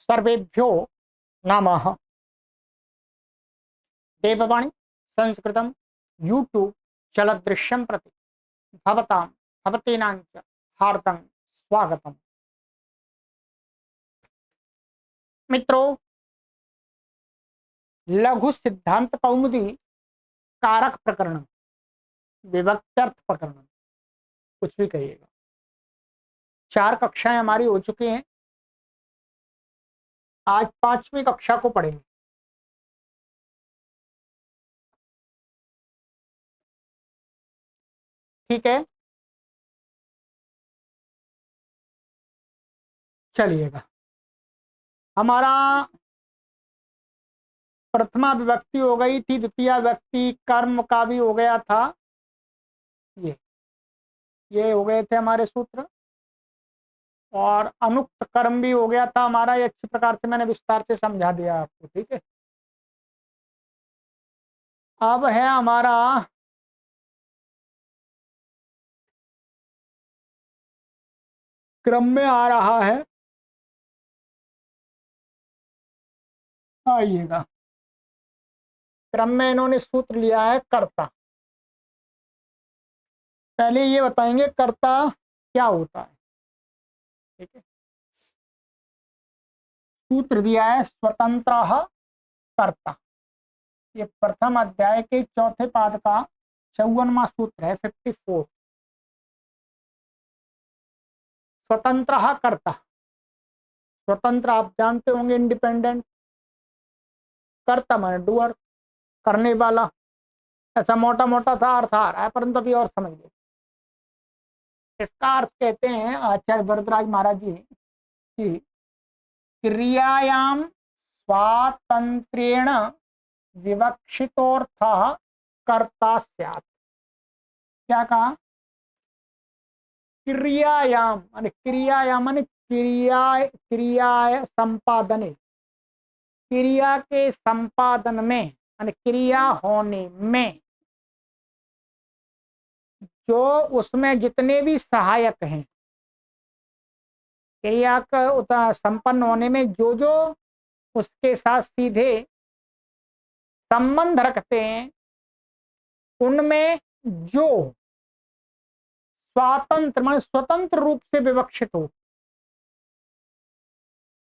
सर्वेभ्यो नमः। देववाणी संस्कृतं यूट्यूब चलदृश्यं प्रति भवतां भवतीनां च हार्दं स्वागतम्। मित्रों, लघु सिद्धांत कौमुदी कारक प्रकरण, विभक्त्यर्थ प्रकरण, कुछ भी कहिएगा, 4 कक्षाएं हमारी हो चुकी हैं। आज 5वीं कक्षा को पढ़ेंगे। ठीक है, चलिएगा। हमारा प्रथमा विभक्ति हो गई थी, द्वितीय विभक्ति कर्म का भी हो गया था। ये हो गए थे हमारे सूत्र, और अनुक्त कर्म भी हो गया था हमारा। ये अच्छी प्रकार से मैंने विस्तार से समझा दिया आपको। ठीक है, अब है हमारा क्रम में आ रहा है, आइएगा। क्रम में इन्होंने सूत्र लिया है कर्ता। पहले ये बताएंगे कर्ता क्या होता है। ठीक है, सूत्र दिया है स्वतंत्र कर्ता। ये प्रथम अध्याय के चौथे पाद का 54वां सूत्र है, 54। स्वतंत्र कर्ता, स्वतंत्र आप जानते होंगे, इंडिपेंडेंट। कर्ता माने डूअर, करने वाला। ऐसा मोटा मोटा सा अर्थ आ रहा है, परंतु अभी और समझ लो। इसका अर्थ कहते हैं आचार्य वरदराज महाराज जी की क्रियायाम स्वातंत्र्येण विवक्षितोऽर्थः कर्ता स्यात्। क्या कहा? क्रियायाम माने क्रिया संपादने, क्रिया के संपादन में माने क्रिया होने में, जो उसमें जितने भी सहायक हैं, क्रिया का संपन्न होने में जो जो उसके साथ सीधे संबंध रखते हैं, उनमें जो स्वातंत्र माने स्वतंत्र रूप से विवक्षित हो,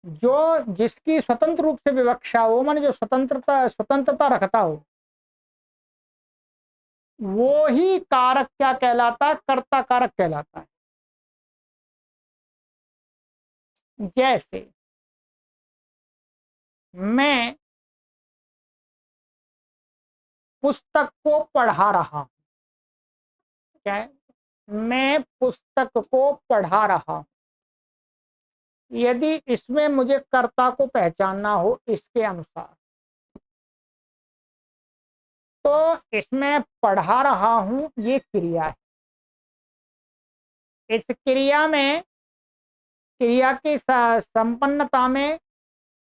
जो जिसकी स्वतंत्र रूप से विवक्षा हो, माने जो स्वतंत्रता रखता हो, वो ही कारक क्या कहलाता है? कर्ता कारक कहलाता है। जैसे मैं पुस्तक को पढ़ा रहा हूं। क्या है? मैं पुस्तक को पढ़ा रहा हूं। यदि इसमें मुझे कर्ता को पहचानना हो इसके अनुसार, तो इसमें पढ़ा रहा हूं ये क्रिया है। इस क्रिया में, क्रिया की संपन्नता में,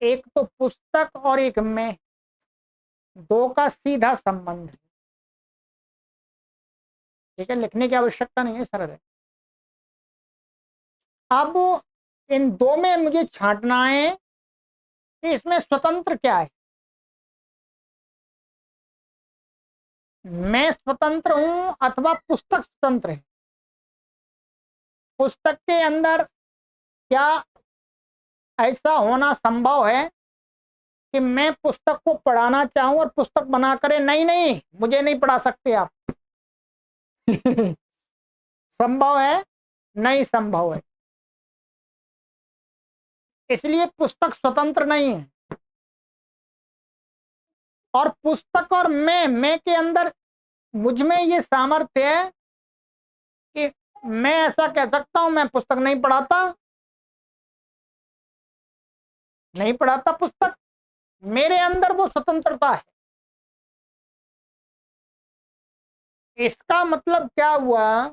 एक तो पुस्तक और एक मैं, दो का सीधा संबंध है। ठीक है, लिखने की आवश्यकता नहीं है, सरल है। अब इन दो में मुझे छांटना है कि इसमें स्वतंत्र क्या है। मैं स्वतंत्र हूं अथवा पुस्तक स्वतंत्र है। पुस्तक के अंदर क्या ऐसा होना संभव है कि मैं पुस्तक को पढ़ाना चाहूं और पुस्तक बना करे नहीं नहीं मुझे नहीं पढ़ा सकते आप? संभव है? नहीं संभव है। इसलिए पुस्तक स्वतंत्र नहीं है। और पुस्तक और मैं के अंदर मुझ में ये सामर्थ्य है कि मैं ऐसा कह सकता हूं मैं पुस्तक नहीं पढ़ाता, नहीं पढ़ाता पुस्तक। मेरे अंदर वो स्वतंत्रता है। इसका मतलब क्या हुआ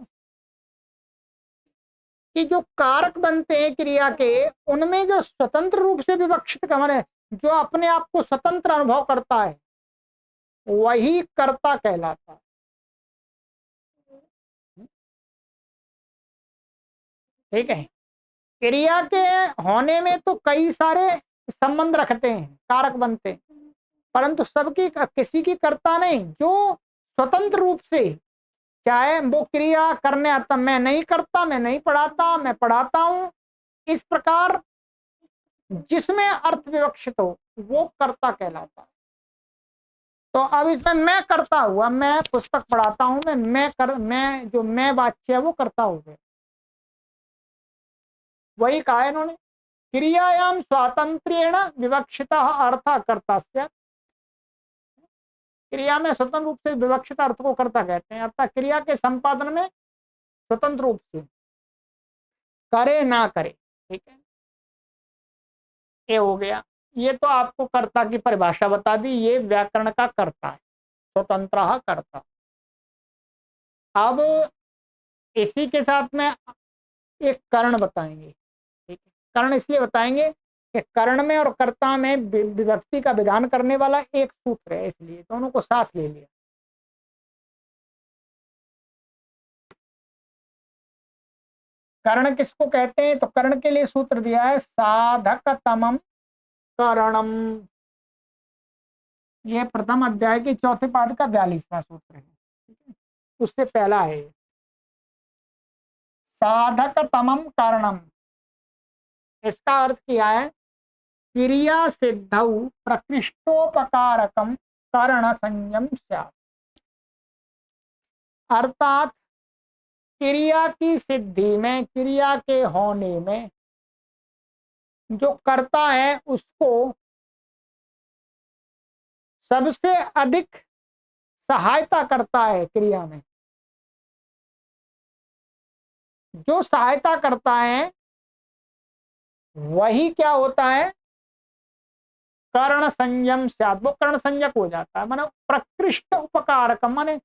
कि जो कारक बनते हैं क्रिया के, उनमें जो स्वतंत्र रूप से विवक्षित माने जो अपने आप को स्वतंत्र अनुभव करता है, वही कर्ता कहलाता है। ठीक है, क्रिया के होने में तो कई सारे संबंध रखते हैं, कारक बनते हैं, परंतु सबकी किसी की कर्ता नहीं। जो स्वतंत्र रूप से, चाहे वो क्रिया करने आता, मैं नहीं करता, मैं नहीं पढ़ाता, मैं पढ़ाता हूं, इस प्रकार जिसमें अर्थ विवक्षित हो वो कर्ता कहलाता है। तो अब इसमें मैं करता हुआ, मैं पुस्तक पढ़ाता हूं, मैं जो मैं वाच्य है वो करता हो गया। वही कहा है इन्होंने, क्रियायाम स्वातंत्र्येण विवक्षित अर्थ कर्ता। क्रिया में स्वतंत्र रूप से विवक्षित अर्थ को कर्ता कहते हैं, अर्थात क्रिया के संपादन में स्वतंत्र रूप से, करे ना करे। ठीक है, ये हो गया। ये तो आपको कर्ता की परिभाषा बता दी, ये व्याकरण का कर्ता है, स्वतंत्र कर्ता। अब इसी के साथ में एक कर्ण बताएंगे। ठीक है, कर्ण इसलिए बताएंगे कि कर्ण में और कर्ता में विभक्ति का विधान करने वाला एक सूत्र है, इसलिए दोनों को साथ ले लिया। कर्ण किसको कहते हैं? तो कर्ण के लिए सूत्र दिया है साधकतमम करणम। यह प्रथम अध्याय के चौथे पाद का 42वां सूत्र है। उससे पहला है साधकतमम कारणम। इसका अर्थ किया है क्रिया सिद्धौ प्रकृष्टोपकारकम कर्ण संयम स्यात्। अर्थात क्रिया की सिद्धि में, क्रिया के होने में जो कर्ता है उसको सबसे अधिक सहायता करता है। क्रिया में जो सहायता करता है वही क्या होता है? कर्ण संयम स्यात्, वो कर्ण संयक हो जाता है। माने प्रकृष्ट उपकारक, माने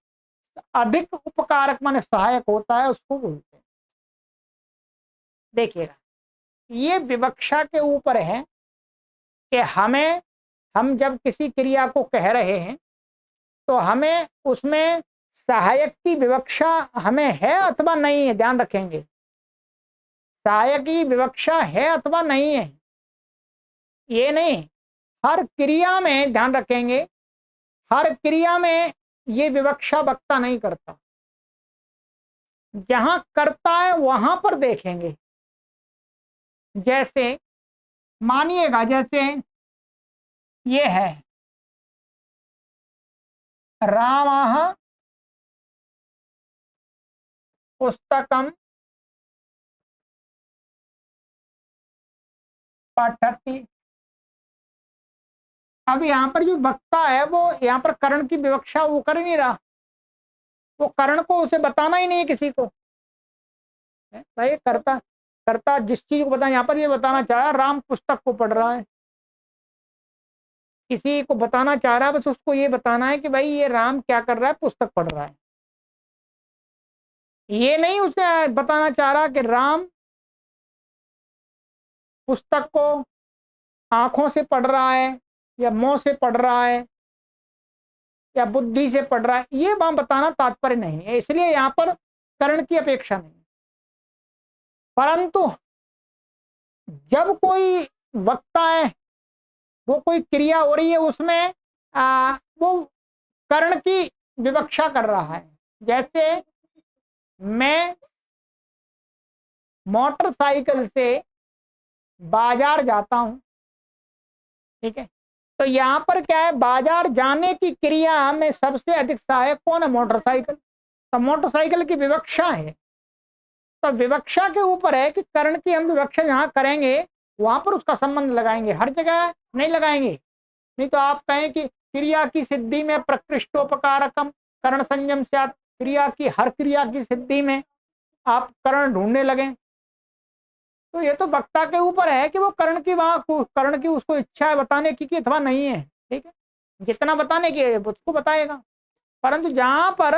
अधिक उपकारक, माने सहायक होता है, उसको बोलते हैं। देखिएगा, ये विवक्षा के ऊपर है कि हम जब किसी क्रिया को कह रहे हैं तो हमें उसमें सहायक की विवक्षा हमें है अथवा नहीं है, ध्यान रखेंगे। सहायक की विवक्षा है अथवा नहीं है, ये नहीं। हर क्रिया में ध्यान रखेंगे, हर क्रिया में ये विवक्षा वक्ता नहीं करता। जहां करता है वहां पर देखेंगे। जैसे मानिएगा, जैसे ये है रामः पुस्तकम पठति। अब यहाँ पर जो वक्ता है वो यहाँ पर कर्ण की विवक्षा वो कर नहीं रहा, वो कर्ण को उसे बताना ही नहीं है किसी को। भाई करता करता जिस चीज को बता, यहाँ पर ये बताना चाह रहा राम पुस्तक को पढ़ रहा है, किसी को बताना चाह रहा है, बस उसको ये बताना है कि भाई ये राम क्या कर रहा है, पुस्तक पढ़ रहा है। ये नहीं उसे बताना चाह रहा कि राम पुस्तक को आंखों से पढ़ रहा है या मुंह से पढ़ रहा है या बुद्धि से पढ़ रहा है, ये वहां बताना तात्पर्य नहीं है, इसलिए यहाँ पर कर्ण की अपेक्षा नहीं। परंतु जब कोई वक्ता है, वो कोई क्रिया हो रही है, उसमें वो कर्ण की विवक्षा कर रहा है। जैसे मैं मोटरसाइकिल से बाजार जाता हूं, ठीक है, तो यहां पर क्या है, बाजार जाने की क्रिया में सबसे अधिक सहायक कौन है? मोटरसाइकिल। तो मोटरसाइकिल की विवक्षा है, तो विवक्षा के ऊपर है कि कर्ण की हम विवक्षा जहां करेंगे वहां पर उसका संबंध लगाएंगे, हर जगह नहीं लगाएंगे। नहीं तो आप कहें कि क्रिया की सिद्धि में प्रकृष्टोपकारकम कर्ण संयम स्यात्, क्रिया की हर क्रिया की सिद्धि में आप कर्ण ढूंढने लगे, तो ये तो वक्ता के ऊपर है कि वो कर्ण की वहां कर्ण की उसको इच्छा है बताने की अथवा नहीं है। ठीक है, जितना बताने की है उसको बताएगा। परंतु जहां पर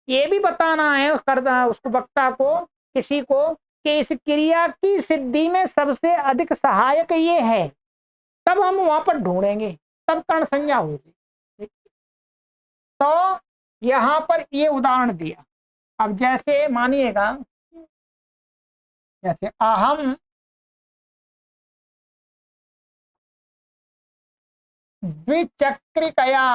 ये भी बताना है उसको वक्ता को, किसी को, कि इस क्रिया की सिद्धि में सबसे अधिक सहायक ये है, तब हम वहां पर ढूंढेंगे, तब कर्ण संज्ञा होगी। तो यहां पर ये उदाहरण दिया। अब जैसे मानिएगा, जैसे अहम द्विचक्रिकया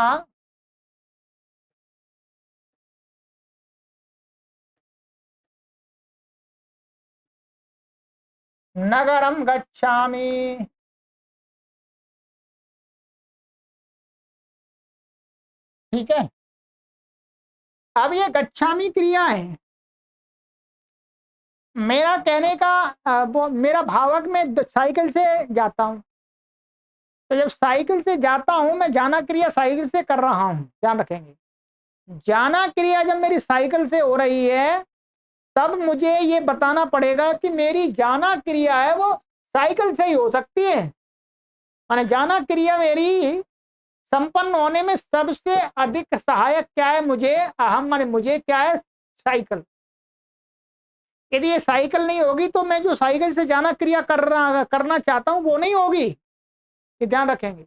नगरम गच्छामि। ठीक है, अब ये गच्छामी क्रिया है। मेरा कहने का वो मेरा भावक में साइकिल से जाता हूं, तो जब साइकिल से जाता हूं मैं जाना क्रिया साइकिल से कर रहा हूं, ध्यान रखेंगे। जाना क्रिया जब मेरी साइकिल से हो रही है तब मुझे ये बताना पड़ेगा कि मेरी जाना क्रिया है वो साइकिल से ही हो सकती है। माने जाना क्रिया मेरी संपन्न होने में सबसे अधिक सहायक क्या है, मुझे अहम माने मुझे क्या है, साइकिल। यदि ये साइकिल नहीं होगी तो मैं जो साइकिल से जाना क्रिया करना चाहता हूं वो नहीं होगी, ये ध्यान रखेंगे।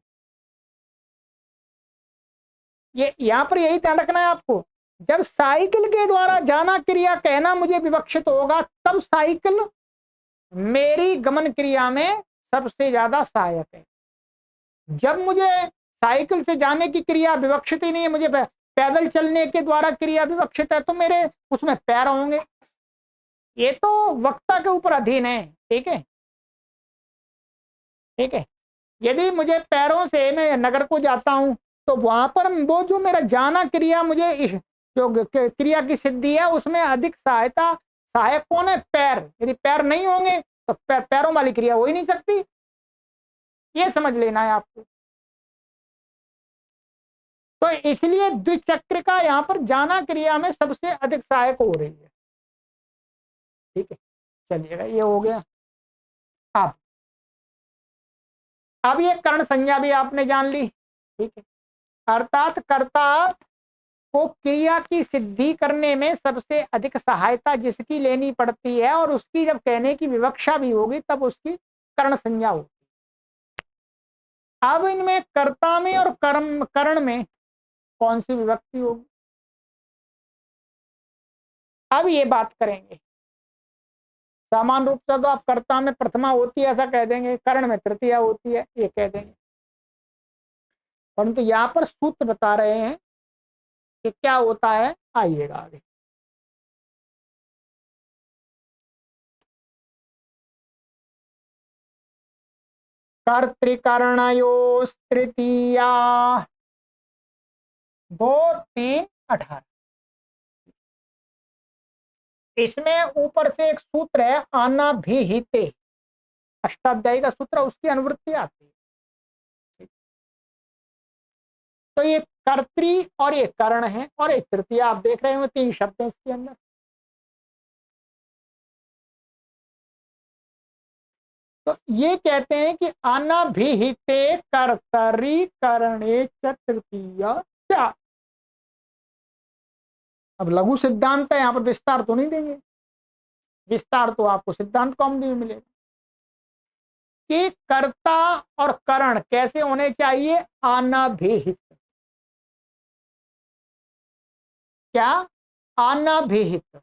ये यहां पर यही ध्यान रखना है आपको। जब साइकिल के द्वारा जाना क्रिया कहना मुझे विवक्षित होगा तब साइकिल मेरी गमन क्रिया में सबसे ज्यादा सहायक है। जब मुझे साइकिल से जाने की क्रिया विवक्षित ही नहीं है, मुझे पैदल चलने के द्वारा क्रिया विवक्षित है, तो मेरे उसमें पैर होंगे। ये तो वक्ता के ऊपर अधीन है। ठीक है, ठीक है। यदि मुझे पैरों से मैं नगर को जाता हूं तो वहां पर वो जो मेरा जाना क्रिया मुझे जो क्रिया की सिद्धि है उसमें अधिक सहायक कौन है, पैर। यदि पैर नहीं होंगे तो पैरों वाली क्रिया हो ही नहीं सकती, ये समझ लेना है आपको। तो इसलिए द्विचक्र का यहां पर जाना क्रिया में सबसे अधिक सहायक हो रही है। ठीक है, चलिएगा, ये हो गया। अब ये कर्ण संज्ञा भी आपने जान ली। ठीक है, अर्थात कर्ता को क्रिया की सिद्धि करने में सबसे अधिक सहायता जिसकी लेनी पड़ती है और उसकी जब कहने की विवक्षा भी होगी तब उसकी कर्ण संज्ञा होगी। अब इनमें कर्ता में और कर्म कर्ण में कौन सी विभक्ति होगी, अब ये बात करेंगे। सामान्य रूप से तो आप कर्ता में प्रथमा होती है ऐसा कह देंगे, कर्ण में तृतीया होती है ये कह देंगे, परंतु यहाँ पर सूत्र बता रहे हैं कि क्या होता है, आइएगा आगे। कर्तृकर्णयोस्तृतीया 2 3 18। इसमें ऊपर से एक सूत्र है अनभिहिते, अष्टाध्यायी का सूत्र, उसकी अनुवृत्ति आती है। तो ये कर्त्री और ये कर्ण है और एक तृतीय, आप देख रहे हो 3 शब्द हैं इसके अंदर। तो ये कहते हैं कि अनभिहिते कर्तरी करणे च तृतीय क्या। अब लघु सिद्धांत है, यहाँ पर विस्तार तो नहीं देंगे, विस्तार तो आपको सिद्धांत कौमुदी में मिलेगा कि कर्ता और करण कैसे होने चाहिए, अनभिहित। क्या, अनभिहित।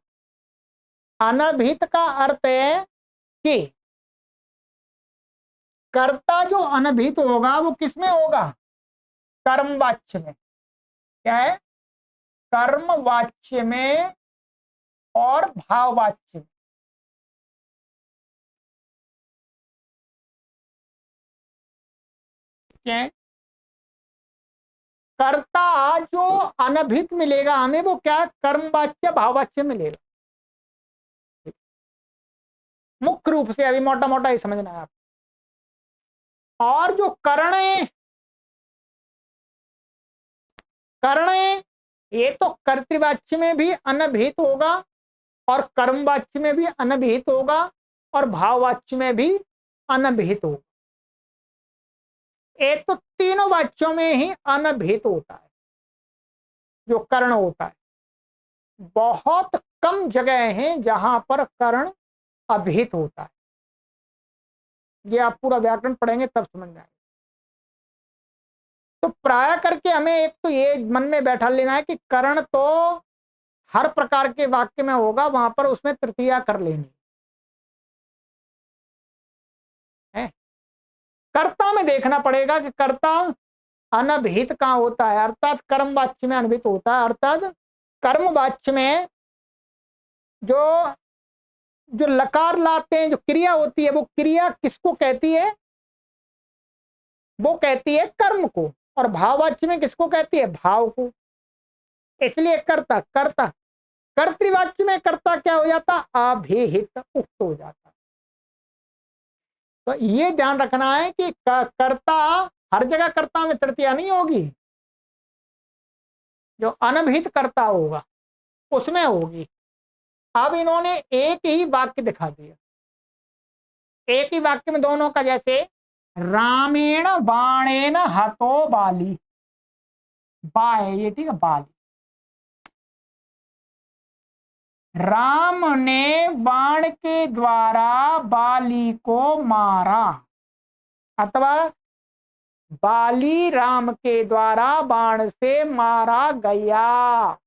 अनभिहित का अर्थ है कि कर्ता जो अनभिहित होगा वो किसमें होगा, कर्मवाच्य में। क्या है, कर्मवाच्य में और भाववाच्य में। क्या, कर्ता जो अनभिहित मिलेगा हमें वो क्या, कर्मवाच्य भाववाच्य मिलेगा। मुख्य रूप से अभी मोटा मोटा ही समझना है आप। और जो कर्ण है, कर्ण है ये तो कर्तृवाच्य में भी अनभिहित होगा और कर्मवाच्य में भी अनभिहित होगा और भाववाच्य में भी अनभिहित होगा। ये तो तीनों वाच्यों में ही अनभिहित होता है जो कर्ण होता है। बहुत कम जगह हैं जहां पर कर्ण अभिहित होता है। ये आप पूरा व्याकरण पढ़ेंगे तब समझ में आएगा। तो प्राय करके हमें एक तो ये मन में बैठा लेना है कि कर्ण तो हर प्रकार के वाक्य में होगा, वहां पर उसमें तृतीया कर लेनी है। कर्ता में देखना पड़ेगा कि कर्ता अनभिहित कहाँ होता है, अर्थात कर्म वाच्य में अनभिहित होता है। अर्थात कर्म वाच्य में जो जो लकार लाते हैं, जो क्रिया होती है, वो क्रिया किसको कहती है? वो कहती है कर्म को। और भाववाच्य में किसको कहती है? भाव को। इसलिए कर्ता कर्ता कर्तृवाच्य में कर्ता क्या हो जाता? अभिहित, उक्त हो जाता। तो ये ध्यान रखना है कि कर्ता हर जगह कर्ता में तृतीया नहीं होगी, जो अनभिहित कर्ता होगा उसमें होगी। अब इन्होंने एक ही वाक्य दिखा दिया, एक ही वाक्य में दोनों का, जैसे रामेण बाणेन हतो बाली, बा है ये, ठीक है, बाली। राम ने बाण के द्वारा बाली को मारा, अथवा बाली राम के द्वारा बाण से मारा गया।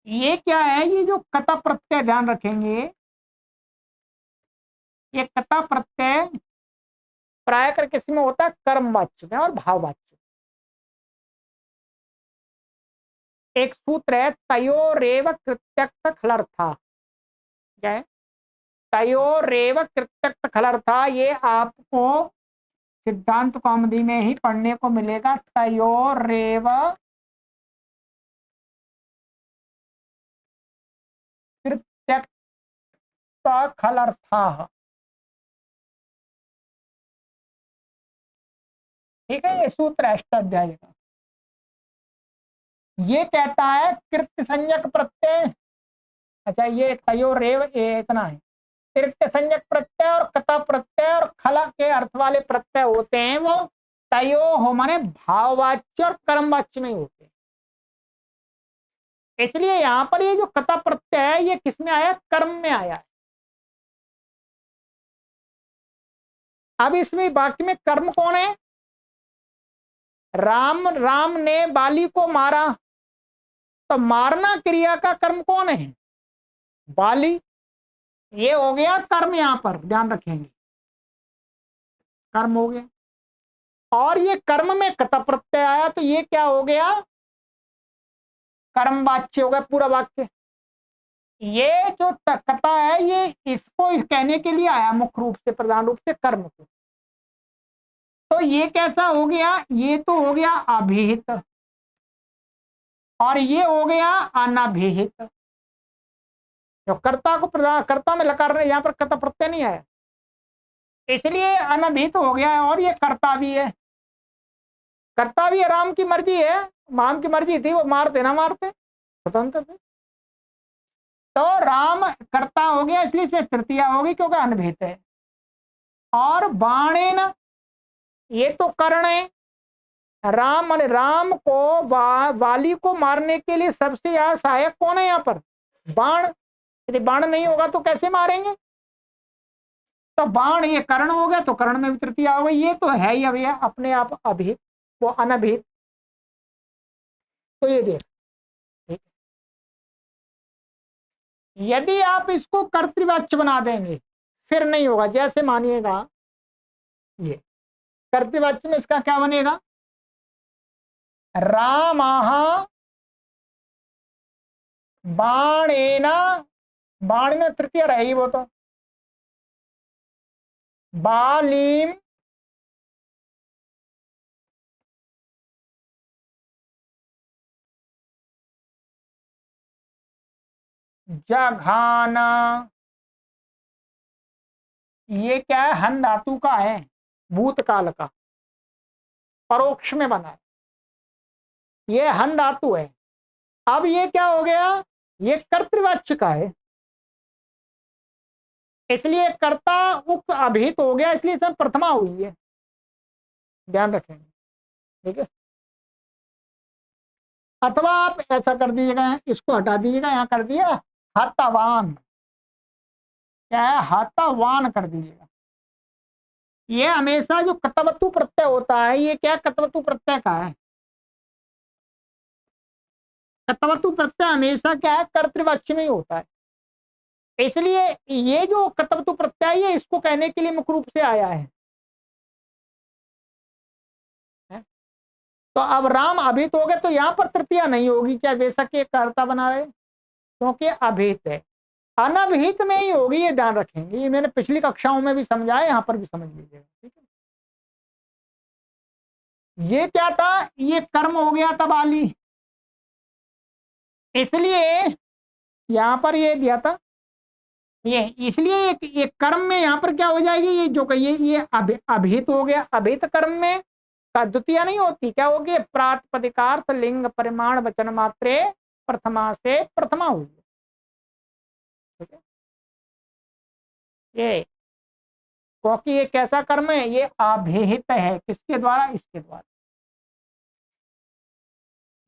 ये क्या है? ये जो कता प्रत्यय, ध्यान रखेंगे, ये कता प्रत्यय प्राय कर किस में होता है? कर्मवाच्य में और भाववाच्य। एक सूत्र है तयोरेव कृत्यक्त खलर्था, क्या है? तयोरेव कृत्यक्त खलर्था। ये आपको सिद्धांत कौमुदी में ही पढ़ने को मिलेगा। तयोरेव कृत्यक्त खलर्था, ठीक है, ये सूत्र है अष्टाध्यायी का। ये कहता है कृत्य संज्ञक प्रत्यय, अच्छा ये तयोरेव ये इतना है, कृत्य संज्ञक प्रत्यय और कता प्रत्यय और खला के अर्थ वाले प्रत्यय होते हैं, वो तयो हो माने भाववाच्य और कर्मवाच्य में होते हैं। इसलिए यहां पर ये जो कता प्रत्यय है ये किस में आया? कर्म में आया है। अब इसमें वाक्य में कर्म कौन है? राम ने बाली को मारा, तो मारना क्रिया का कर्म कौन है? बाली। ये हो गया कर्म, यहां पर ध्यान रखेंगे, कर्म हो गया। और ये कर्म में कता प्रत्यय आया, तो ये क्या हो गया? कर्म वाच्य हो गया पूरा वाक्य। ये जो कता है ये इसको कहने के लिए आया मुख्य रूप से, प्रधान रूप से कर्म को। तो ये कैसा हो गया? ये तो हो गया अभिहित, और ये हो गया अनभिहित। जो कर्ता को प्रधान, कर्ता में लकार रहे, यहां पर कर्ता प्रत्यय नहीं आया, इसलिए अनभिहित हो गया है। और ये कर्ता भी है, कर्ता भी राम की मर्जी है, राम की मर्जी थी, वो मारते ना मारते, स्वतंत्र थे। तो राम कर्ता हो गया, इसलिए इसमें तृतीया होगी क्योंकि अनभिहित है। और बाणेन, ये तो कर्ण है। राम माने राम को वाली को मारने के लिए सबसे ज्यादा सहायक कौन है यहाँ पर? बाण। यदि बाण नहीं होगा तो कैसे मारेंगे? तो बाण ये कर्ण हो गया, तो कर्ण में भी तृतीया हो गई। ये तो है ही अभी अपने आप अभिहित, वो अनभिहित। तो ये देख, यदि आप इसको कर्तृवाच्य बना देंगे फिर नहीं होगा। जैसे मानिएगा ये कर्तृवाच्य में इसका क्या बनेगा? रामाः बाणेन, बाणेन तृतीय रही वो तो, बालीम जघान। ये क्या है? हन धातु का है, भूतकाल का, परोक्ष में बना है, ये हन धातु है। अब ये क्या हो गया? ये कर्तृवाच्य का है, इसलिए कर्ता उक्त अभिहित हो गया, इसलिए सब प्रथमा हुई है, ध्यान रखेंगे, ठीक है। अथवा आप ऐसा कर दीजिएगा, इसको हटा दीजिएगा, यहाँ कर दिया हतवान, क्या है? हतवान कर दीजिएगा। ये हमेशा जो कतवतु प्रत्यय होता है, ये क्या कतवतु प्रत्यय का है? कतवतु प्रत्यय हमेशा क्या है? कर्तृवाच्य में ही होता है। इसलिए ये जो कतवतु प्रत्यय है इसको कहने के लिए मुख्य रूप से आया है। तो अब राम अभित हो गए तो यहाँ पर तृतीया नहीं होगी, क्या बेशक ये कर्ता बना रहे, क्योंकि अभित है। अनभिहित में ही होगी, ये ध्यान रखेंगे, ये मैंने पिछली कक्षाओं में भी समझाया, यहाँ पर भी समझ लीजिएगा, ठीक है। ये क्या था, ये कर्म हो गया था बाली, इसलिए यहां पर ये दिया था ये, इसलिए ये कर्म में यहां पर क्या हो जाएगी, ये जो कहिए ये अभिहित हो गया। अभिहित कर्म में का द्वितीय नहीं होती, क्या होगी, प्रातिपदिकार्थ लिंग परिमाण वचन मात्रे प्रथमा से प्रथमा हुई, ठीक है। ये क्योंकि ये कैसा कर्म है, ये अभिहित है, किसके द्वारा, इसके द्वारा।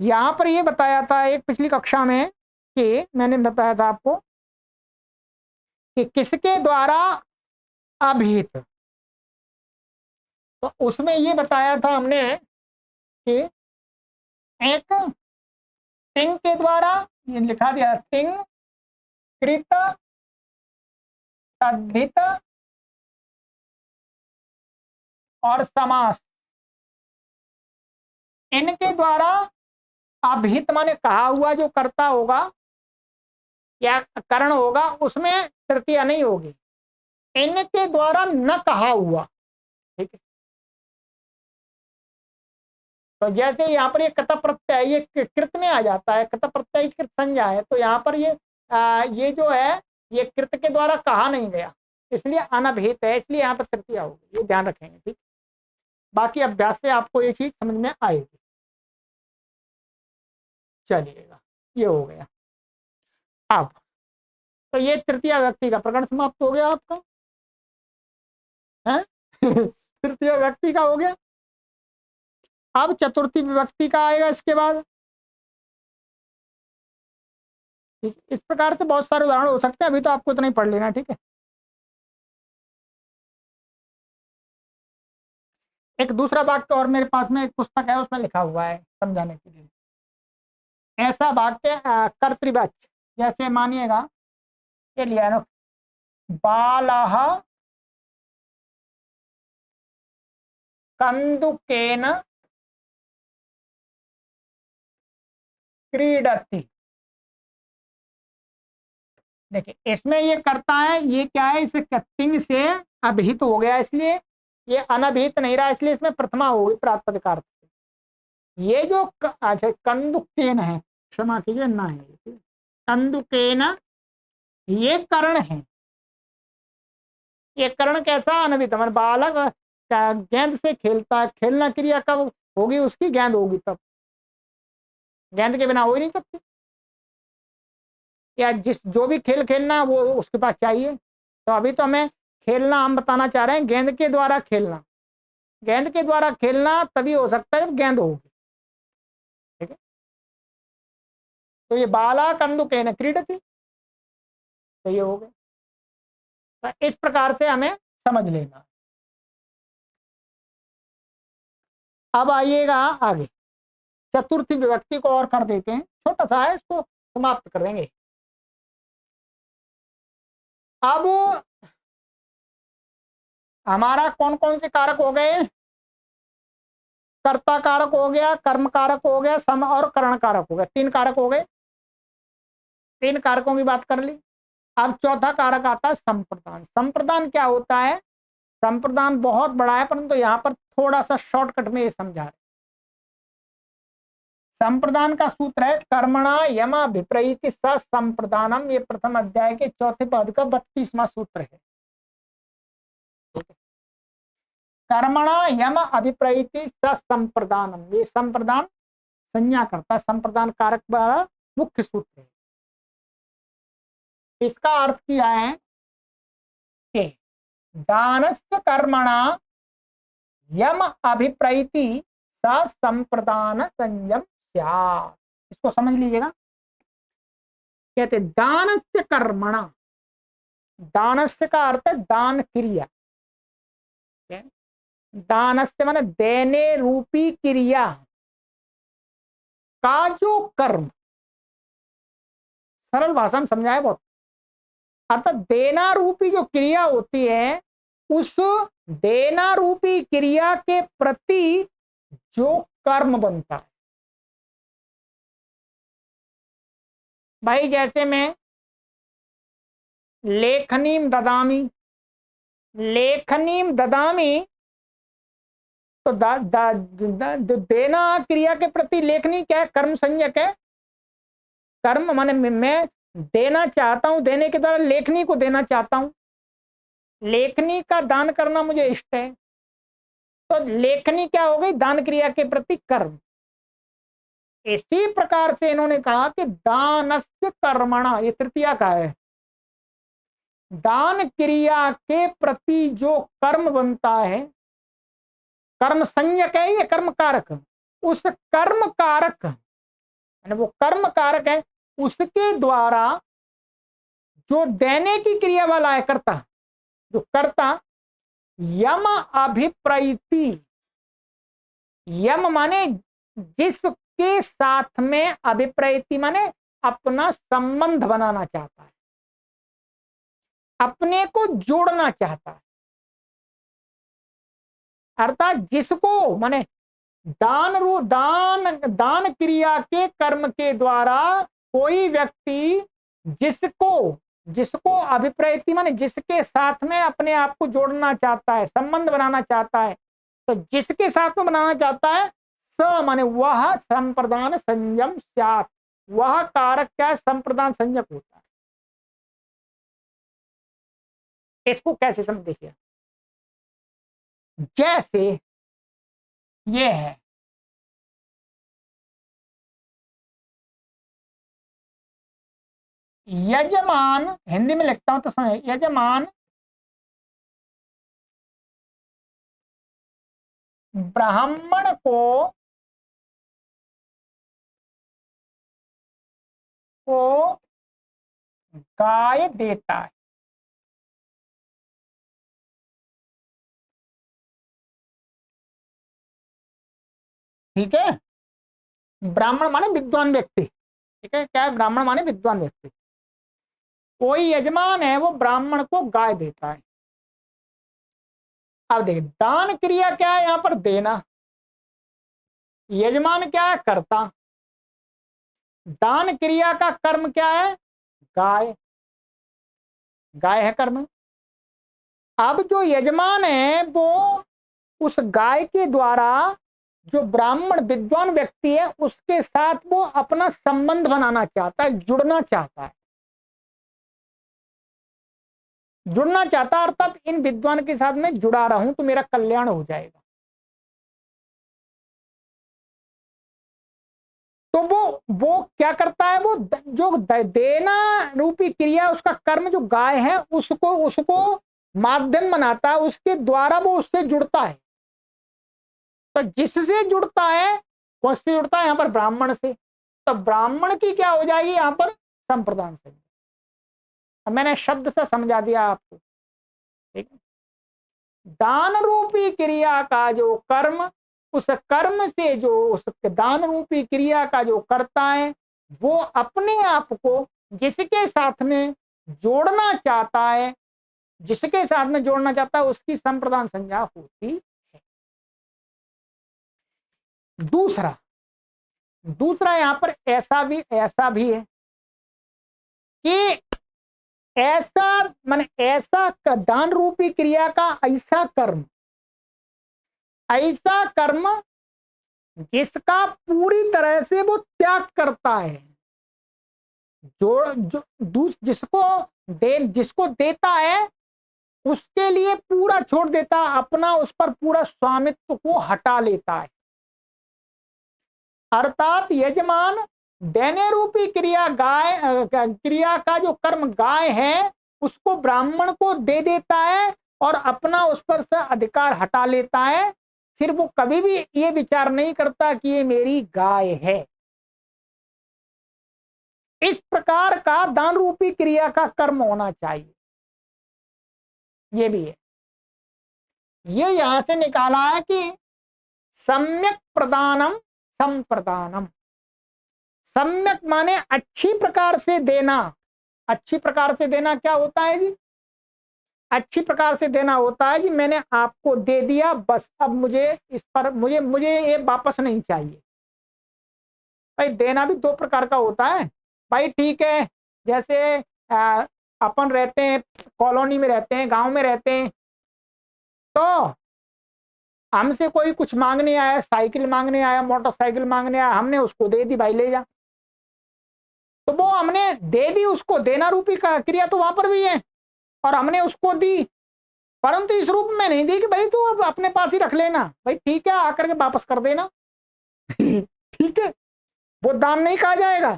यहां पर ये बताया था एक पिछली कक्षा में कि मैंने बताया था आपको कि किसके द्वारा अभिहित, तो उसमें ये बताया था हमने कि एक तिंग के द्वारा, ये लिखा दिया तिंग, कृत, तद्धित और समास, इनके द्वारा अभिहित माने कहा हुआ जो कर्ता होगा या करण होगा, उसमें तृतीया नहीं होगी, इनके द्वारा न कहा हुआ, ठीक है। तो जैसे यहाँ पर ये कत प्रत्यय ये कृत में आ जाता है, कत प्रत्यय कृत संज्ञा है, तो यहाँ पर ये जो है ये कृत के द्वारा कहा नहीं गया, इसलिए अनभिहित है, इसलिए यहाँ पर तृतीया होगी, ये ध्यान रखेंगे, ठीक। बाकी अभ्यास से आपको ये चीज समझ में आएगी। चलिएगा, ये हो गया। अब तो ये तृतीय व्यक्ति का प्रकरण समाप्त हो गया आपका, है तृतीय व्यक्ति का हो गया। अब चतुर्थी विभक्ति का आएगा इसके बाद। इस प्रकार से बहुत सारे उदाहरण हो सकते हैं, अभी तो आपको इतना ही पढ़ लेना, ठीक है। एक दूसरा वाक्य और मेरे पास में एक पुस्तक है, उसमें लिखा हुआ है समझाने के लिए। ऐसा वाक्य कर्तृवाच्य, जैसे मानिएगा ये लिया ना, बालः कंदुकेन क्रीडति। देखिए इसमें ये करता है, ये क्या है, इसे तिंग से अभिहित हो गया, इसलिए ये अनभिहित नहीं रहा, इसलिए इसमें प्रथमा होगी प्रातिपदिक। ये जो अच्छा कंदुकेन है, क्षमा कीजिए ना है, कंदुकेन ये करण है। ये करण कैसा, अनभिहित हमारे बालक गेंद से खेलता है, खेलना क्रिया कब होगी, उसकी गेंद होगी तब, गेंद के बिना हो ही नहीं सकती, या जिस जो भी खेल खेलना वो उसके पास चाहिए। तो अभी तो हमें खेलना हम बताना चाह रहे हैं, गेंद के द्वारा खेलना, गेंद के द्वारा खेलना तभी हो सकता है जब गेंद होगी, ठीक है। तो ये बाला कंदुकेन क्रीडति, तो ये हो गया। तो इस प्रकार से हमें समझ लेना। अब आइएगा आगे, चतुर्थी विभक्ति को और कर देते हैं, छोटा सा है, इसको समाप्त कर देंगे। अब हमारा कौन कौन से कारक हो गए, कर्ता कारक हो गया, कर्म कारक हो गया, सम और करण कारक हो गया, 3 कारक हो गए, 3 कारकों की बात कर ली। अब चौथा कारक आता है संप्रदान। संप्रदान क्या होता है, संप्रदान बहुत बड़ा है, परंतु यहाँ पर थोड़ा सा शॉर्टकट में ये समझा रहे। संप्रदान का सूत्र है कर्मणा यम विपरीति स संप्रदानम, ये प्रथम अध्याय के चौथे पद का 32वां सूत्र है। कर्मणा यम अभिप्रैति स संप्रदानम, ये संप्रदान संज्ञा करता, संप्रदान कारक द्वारा मुख्य सूत्र है। इसका अर्थ किया है कि दानस्य कर्मणा यम अभिप्रैति स संप्रदान संयम स्यात्। इसको समझ लीजिएगा, कहते दानस्य कर्मणा, दानस्य का अर्थ है दान क्रिया, दानस्य माने देने रूपी क्रिया का जो कर्म, सरल भाषा में समझाया बहुत, अर्थात देना रूपी जो क्रिया होती है, उस देना रूपी क्रिया के प्रति जो कर्म बनता है। भाई जैसे मैं लेखनीम ददामी, लेखनीम ददामी, तो देना क्रिया के प्रति लेखनी क्या है? कर्म संज्ञक है। कर्म माने मैं देना चाहता हूं, देने के द्वारा लेखनी को देना चाहता हूं, लेखनी का दान करना मुझे इष्ट है, तो लेखनी क्या हो गई? दान क्रिया के प्रति कर्म। इसी प्रकार से इन्होंने कहा कि दानस्य कर्मणा, ये तृतीया का है, दान क्रिया के प्रति जो कर्म बनता है, कर्म संज्ञक है ये कर्म कारक, उस कर्म कारक वो कर्म कारक है, उसके द्वारा जो देने की क्रिया वाला है कर्ता, जो कर्ता यम अभिप्रैति, यम माने जिसके साथ में, अभिप्रैति माने अपना संबंध बनाना चाहता है, अपने को जोड़ना चाहता है, अर्थात जिसको माने दान क्रिया के कर्म के द्वारा कोई व्यक्ति जिसको जिसको अभिप्रैति माने जिसके साथ में अपने आप को जोड़ना चाहता है, संबंध बनाना चाहता है, तो जिसके साथ में बनाना चाहता है, स माने वह संप्रदान संयम स्यात्, वह कारक क्या? संप्रदान संयक होता है। इसको कैसे समझ देखिए, जैसे ये है यजमान, हिंदी में लिखता हूं तो सुनिए, यजमान ब्राह्मण को गाय देता है। ठीक है, ब्राह्मण माने विद्वान व्यक्ति। ठीक है, क्या है? ब्राह्मण माने विद्वान व्यक्ति। कोई यजमान है, वो ब्राह्मण को गाय देता है। अब देखिए, दान क्रिया क्या है? यहां पर देना। यजमान क्या है? कर्ता। दान क्रिया का कर्म क्या है? गाय, गाय है कर्म। अब जो यजमान है वो उस गाय के द्वारा जो ब्राह्मण विद्वान व्यक्ति है उसके साथ वो अपना संबंध बनाना चाहता है, जुड़ना चाहता है, जुड़ना चाहता है, अर्थात इन विद्वान के साथ मैं जुड़ा रहूं तो मेरा कल्याण हो जाएगा। तो वो क्या करता है? वो जो देना रूपी क्रिया, उसका कर्म जो गाय है, उसको उसको माध्यम बनाता है, उसके द्वारा वो उससे जुड़ता है। तो जिससे जुड़ता है, कौन से जुड़ता है? यहां पर ब्राह्मण से। तो ब्राह्मण की क्या हो जाएगी यहां पर? संप्रदान से। अब मैंने शब्द से समझा दिया आपको। ठीक है, दान रूपी क्रिया का जो कर्म, उस कर्म से जो उस दान रूपी क्रिया का जो करता है, वो अपने आप को जिसके साथ में जोड़ना चाहता है, जिसके साथ में जोड़ना चाहता है, उसकी संप्रदान संज्ञा होती है। दूसरा दूसरा यहां पर ऐसा भी है कि ऐसा माने ऐसा दान रूपी क्रिया का ऐसा कर्म जिसका पूरी तरह से वो त्याग करता है, जिसको देता है उसके लिए पूरा छोड़ देता है, अपना उस पर पूरा स्वामित्व को हटा लेता है। अर्थात यजमान देने रूपी क्रिया का जो कर्म गाय है, उसको ब्राह्मण को दे देता है और अपना उस पर से अधिकार हटा लेता है। फिर वो कभी भी ये विचार नहीं करता कि ये मेरी गाय है। इस प्रकार का दान रूपी क्रिया का कर्म होना चाहिए। ये भी है, ये यहां से निकाला है कि सम्यक प्रदानम संप्रदानम। सम्यक माने अच्छी प्रकार से देना। अच्छी प्रकार से देना क्या होता है जी? अच्छी प्रकार से देना होता है जी, मैंने आपको दे दिया बस, अब मुझे इस पर मुझे मुझे ये वापस नहीं चाहिए। भाई देना भी दो प्रकार का होता है। भाई ठीक है, जैसे अपन रहते हैं कॉलोनी में, रहते हैं गांव में रहते हैं, तो हमसे कोई कुछ मांगने आया, साइकिल मांगने आया, मोटरसाइकिल मांगने आया, हमने उसको दे दी, भाई ले जा। तो वो हमने दे दी, उसको देना रूपी का क्रिया तो वहां पर भी है, और हमने उसको दी, परंतु इस रूप में नहीं दी कि भाई तू अब अपने पास ही रख लेना, भाई ठीक है आकर के वापस कर देना। ठीक है, वो दान नहीं कहा जाएगा।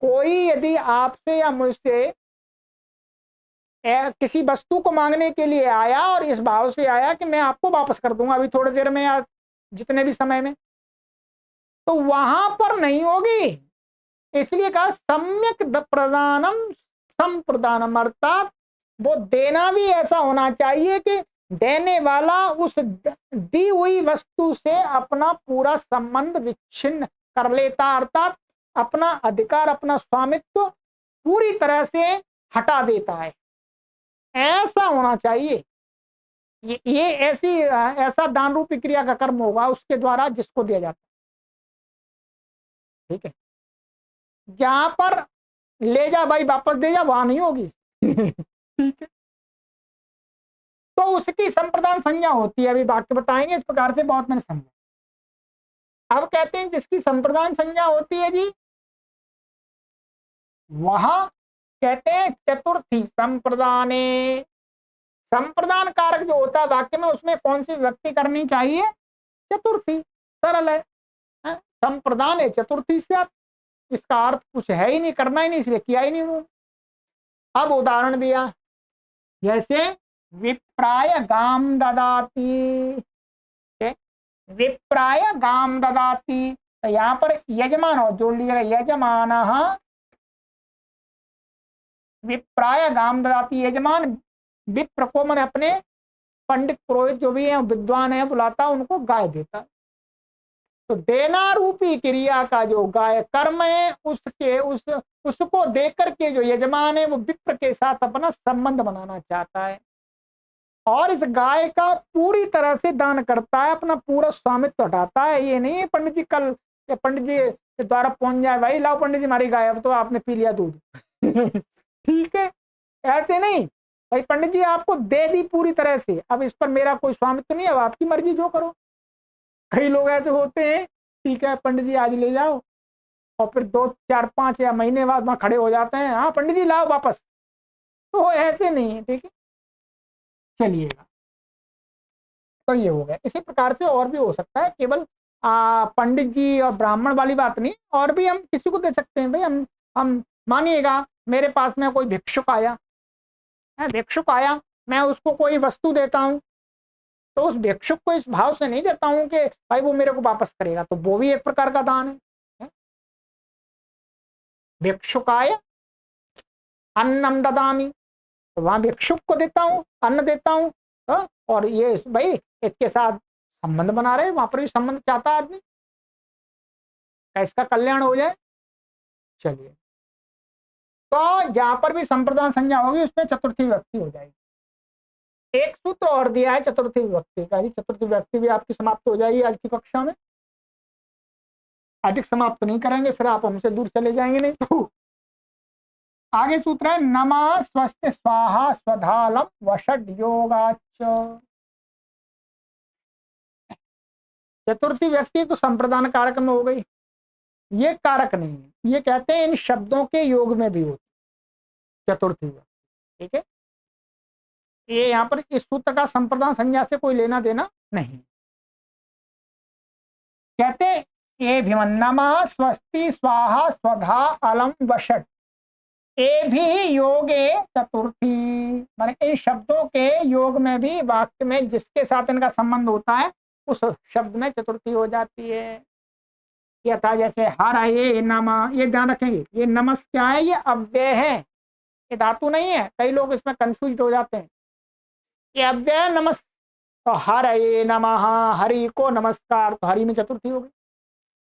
कोई यदि आपसे या मुझसे किसी वस्तु को मांगने के लिए आया और इस भाव से आया कि मैं आपको वापस कर दूंगा अभी थोड़ी देर में या जितने भी समय में, तो वहां पर नहीं होगी। इसलिए कहा सम्यक प्रदानम संप्रदानम, अर्थात वो देना भी ऐसा होना चाहिए कि देने वाला उस दी हुई वस्तु से अपना पूरा संबंध विच्छिन्न कर लेता, अर्थात अपना अधिकार, अपना स्वामित्व पूरी तरह से हटा देता है। ऐसा होना चाहिए। ये ऐसी ऐसा दान रूपी क्रिया का कर्म होगा उसके द्वारा जिसको दिया जाता है। ठीक है, जहां पर ले जा भाई वापस दे जा, वहां नहीं होगी। ठीक है, तो उसकी संप्रदान संज्ञा होती है, अभी वाक्य बताएंगे इस प्रकार से, बहुत मैंने समझा। अब कहते हैं जिसकी संप्रदान संज्ञा होती है जी, वह कहते हैं चतुर्थी संप्रदाने। संप्रदान कारक जो होता है वाक्य में, उसमें कौन सी विभक्ति करनी चाहिए? चतुर्थी। सरल है, संप्रदान है चतुर्थी से, आप इसका अर्थ कुछ है ही नहीं, करना ही नहीं, इसलिए किया ही नहीं वो। अब उदाहरण दिया, जैसे विप्राय गाम ददाती, विप्राय गाम ददाती, तो यहाँ पर यजमान हो जोड़ लीजिएगा, यजमान विप्राय गाम ददाती, यजमान विप्र को मन अपने पंडित पुरोहित जो भी है विद्वान है बुलाता, उनको गाय देता। तो देना रूपी क्रिया का जो गाय कर्म है, उसको देकर के जो यजमान है वो विप्र के साथ अपना संबंध बनाना चाहता है, और इस गाय का पूरी तरह से दान करता है, अपना पूरा स्वामित्व हटाता है। ये नहीं है पंडित जी कल पंडित जी के द्वारा पहुंच जाए, भाई लाओ पंडित जी हमारी गाय, अब तो आपने पी लिया दूध। ठीक है, ऐसे नहीं, भाई पंडित जी आपको दे दी पूरी तरह से, अब इस पर मेरा कोई स्वामित्व नहीं है, अब आपकी मर्जी जो करो। कई लोग ऐसे होते हैं, ठीक है पंडित जी आज ले जाओ, और फिर 2 4 5 या महीने बाद वहां खड़े हो जाते हैं, हाँ पंडित जी लाओ वापस, तो ऐसे नहीं है। ठीक है, चलिएगा, तो ये हो गया। इसी प्रकार से और भी हो सकता है, केवल पंडित जी और ब्राह्मण वाली बात नहीं, और भी हम किसी को दे सकते हैं। भाई हम मानिएगा मेरे पास में कोई भिक्षुक आया है, भिक्षुक आया, मैं उसको कोई वस्तु देता हूँ, तो उस भिक्षुक को इस भाव से नहीं देता हूं कि भाई वो मेरे को वापस करेगा, तो वो भी एक प्रकार का दान है। भिक्षुकाय अन्नम ददामी, तो वहां भिक्षुक को देता हूं, अन्न देता हूं, और ये भाई इसके साथ संबंध बना रहे, वहां पर भी संबंध चाहता है आदमी, इसका कल्याण हो जाए। चलिए, तो जहां पर भी संप्रदान संज्ञा होगी उसमें चतुर्थी विभक्ति हो जाएगी। एक सूत्र और दिया है चतुर्थी विभक्ति का, चतुर्थी विभक्ति भी आपकी समाप्त हो जाएगी आज की कक्षा में, अधिक समाप्त नहीं करेंगे, फिर आप हमसे दूर चले जाएंगे नहीं तो। आगे सूत्र है नमः स्वस्ति स्वाहा स्वधालम वषड योगाच। चतुर्थी व्यक्ति तो संप्रदान कारक में हो गई, ये कारक नहीं है, ये कहते हैं इन शब्दों के योग में भी होती चतुर्थी व्यक्ति। ठीक है, ये यहाँ पर इस सूत्र का संप्रदान संज्ञा से कोई लेना देना नहीं। कहते ये भीमन नमः स्वस्ति स्वाहा स्वधा अलम वषड, ए भी योगे चतुर्थी, माने इन शब्दों के योग में भी वाक्य में जिसके साथ इनका संबंध होता है उस शब्द में चतुर्थी हो जाती है। यथा जैसे हर ये नमः, ये ध्यान रखेंगे, ये नमस क्या है, ये अव्यय है, ये धातु नहीं है, कई लोग इसमें कंफ्यूज हो जाते हैं। ये अव्यय नमस, तो हर ये नमः, हरि को नमस्कार, तो हरि में चतुर्थी हो गई।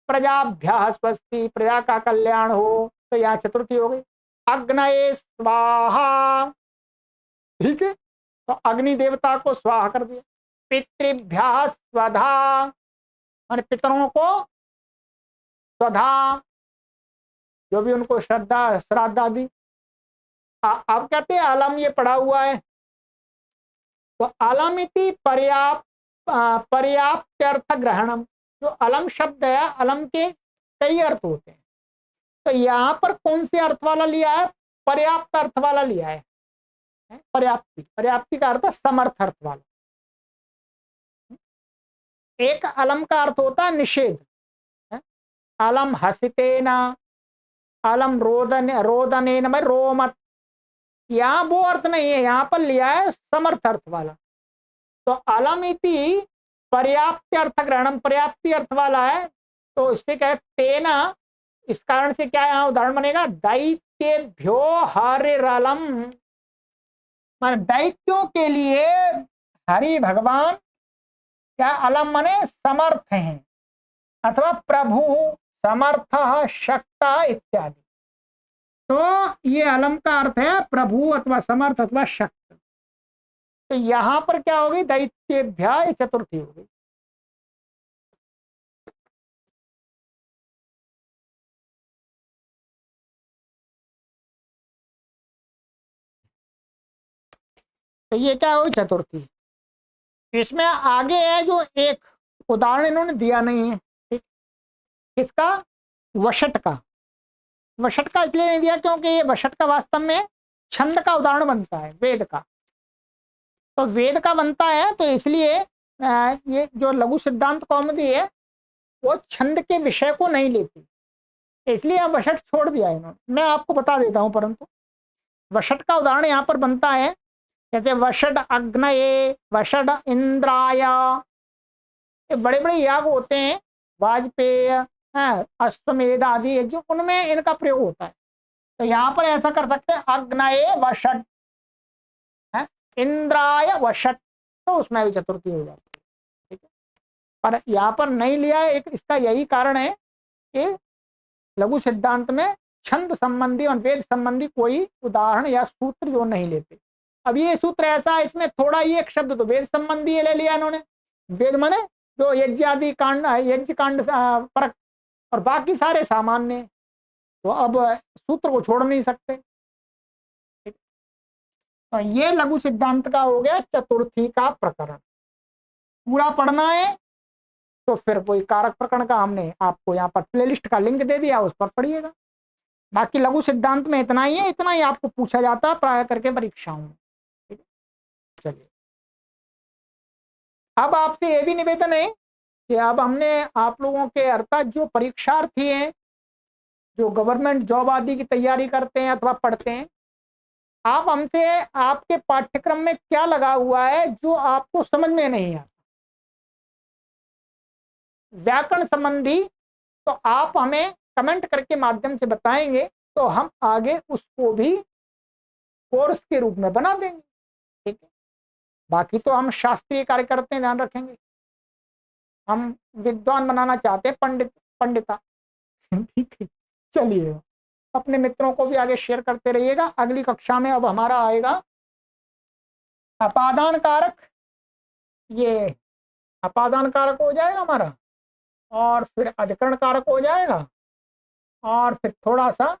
प्रजाभ्यः स्वस्ति, प्रजा का कल्याण हो, तो यहाँ चतुर्थी हो गई। अग्नये स्वाहा, ठीक है, तो अग्नि देवता को स्वाहा कर दिया। पितृभ्यः स्वधा, माने पितरों को स्वधा, जो भी उनको श्रद्धा श्राद्ध आदि। अब कहते हैं अलम, ये पढ़ा हुआ है तो अलमिति पर्याप्त अर्थ ग्रहणम। जो अलम शब्द है, अलम के कई अर्थ होते हैं, तो यहाँ पर कौन से अर्थ वाला लिया है? पर्याप्त अर्थ वाला लिया है। पर्याप्ति, पर्याप्ति का अर्थ समर्थ अर्थ वाला। एक अलम का अर्थ होता है निषेध, अलम हसितेना, अलम रोदन रोदनेन में रोमत, यहाँ वो अर्थ नहीं है, यहाँ पर लिया है समर्थ अर्थ वाला। तो अलम इति पर्याप्त अर्थ ग्रहणम, पर्याप्ति अर्थ वाला है, तो इससे क्या है तेना, इस कारण से क्या यहाँ उदाहरण बनेगा? दैत्येभ्यो हरिरलम, माने दैत्यों के लिए हरि भगवान क्या अलम माने समर्थ हैं, अथवा प्रभु समर्थ शक्त इत्यादि। तो ये अलम का अर्थ है प्रभु अथवा समर्थ अथवा शक्त। तो यहां पर क्या होगी? दैत्येभ्य, चतुर्थी होगी। तो ये क्या होगी? चतुर्थी। इसमें आगे है जो एक उदाहरण इन्होंने दिया नहीं है, ठीक, किसका? वषट का। वषट का इसलिए नहीं दिया क्योंकि ये वषट का वास्तव में छंद का उदाहरण बनता है, वेद का। तो वेद का बनता है, तो इसलिए ये जो लघु सिद्धांत कौमुदी है वो छंद के विषय को नहीं लेती, इसलिए अब वषट छोड़ दिया इन्होंने। मैं आपको बता देता हूं, परंतु वषट का उदाहरण यहाँ पर बनता है, जैसे वषड अग्नये, वषड इंद्राय, ये बड़े बड़े याग होते हैं, वाजपेय, अश्वमेध आदि, जो उनमें इनका प्रयोग होता है। तो यहाँ पर ऐसा कर सकते हैं, अग्नये वषड, इंद्राय वषट, तो उसमें भी चतुर्थी हो जाती है, ठीक है। पर यहाँ पर नहीं लिया है, एक इसका यही कारण है कि लघु सिद्धांत में छंद संबंधी और वेद संबंधी कोई उदाहरण या सूत्र जो नहीं लेते। अब ये सूत्र ऐसा है, इसमें थोड़ा ये एक शब्द तो वेद संबंधी ले लिया इन्होंने, वेद माने जो यज्ञ आदि कांड, यज्ञ कांड परक, और बाकी सारे सामान्य, तो अब सूत्र को छोड़ नहीं सकते। तो ये लघु सिद्धांत का हो गया चतुर्थी का प्रकरण। पूरा पढ़ना है तो फिर कोई कारक प्रकरण का हमने आपको यहाँ पर प्लेलिस्ट का लिंक दे दिया, उस पर पढ़िएगा। बाकी लघु सिद्धांत में इतना ही है, इतना ही आपको पूछा जाता है प्राय करके परीक्षाओं में, ठीक है। चलिए, अब आपसे ये भी निवेदन है कि अब हमने आप लोगों के अर्थात जो परीक्षार्थी हैं, जो गवर्नमेंट जॉब आदि की तैयारी करते हैं अथवा पढ़ते हैं, आप हमसे आपके पाठ्यक्रम में क्या लगा हुआ है जो आपको समझ में नहीं आता, व्याकरण संबंधी, तो आप हमें कमेंट करके माध्यम से बताएंगे, तो हम आगे उसको भी कोर्स के रूप में बना देंगे, ठीक है। बाकी तो हम शास्त्रीय कार्य करते हैं, ध्यान रखेंगे, हम विद्वान बनाना चाहते हैं, पंडिता ठीक है। चलिए, अपने मित्रों को भी आगे शेयर करते रहिएगा। अगली कक्षा में अब हमारा आएगा अपादान कारक, ये अपादान कारक हो जाएगा हमारा, और फिर अधिकरण कारक हो जाएगा, और फिर थोड़ा सा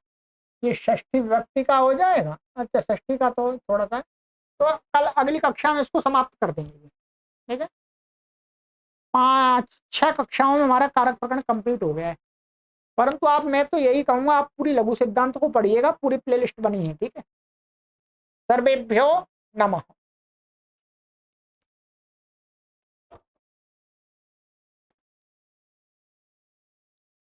ये षष्ठी विभक्ति का हो जाएगा। अच्छा, षष्ठी का तो थोड़ा सा, तो कल अगली कक्षा में इसको समाप्त कर देंगे, ठीक है। 5-6 कक्षाओं में हमारा कारक प्रकरण कंप्लीट हो गया है। परंतु आप, मैं तो यही कहूंगा, आप पूरी लघु सिद्धांत को पढ़िएगा, पूरी प्लेलिस्ट बनी है, ठीक है। सर्वेभ्यो नमः।